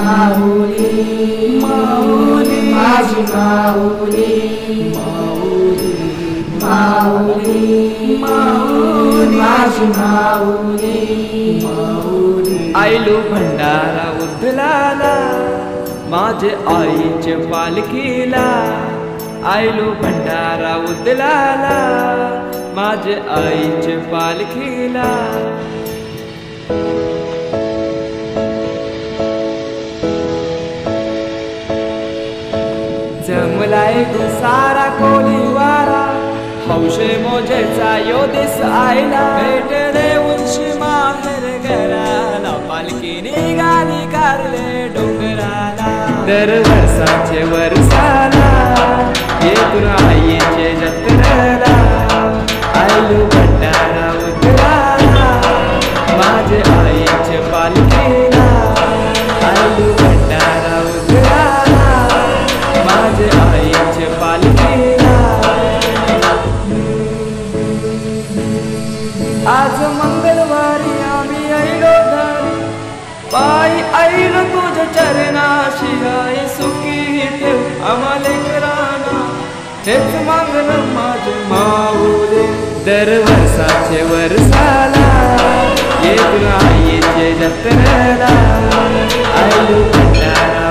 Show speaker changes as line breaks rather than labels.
माऊली माऊली माझी माऊली माऊली माऊली माऊली माझी माऊली माऊली
आयलो भंडारा उधलाला माझे आईचे पालखीला आयलो भंडारा उधलाला माझे आईचे पालखीला जमलाय सारा कोलीवारा हौशे मोजेचा यो दिस आयला भेट देऊनशी माहेर घराला पालखी निघाली कारले डोंगराला दर वर्षाचे वर्षाला येतून आईचे जत्रेला आयलो भंडारा उधळाला माझे आईचे पालखीला आयलो भंडारा उधळाला माझे आईचे पालखीला आज मंगळवारी आम्ही आईलो धारी पायी आईलो तुझ्या चरणाशी आई सुखी ठेव आम्हाला लेकरांना हेच मागणं माझे माऊली दर वर्षाचे वर्षाला येतून आईचे जत्रेला आईलो भंडारा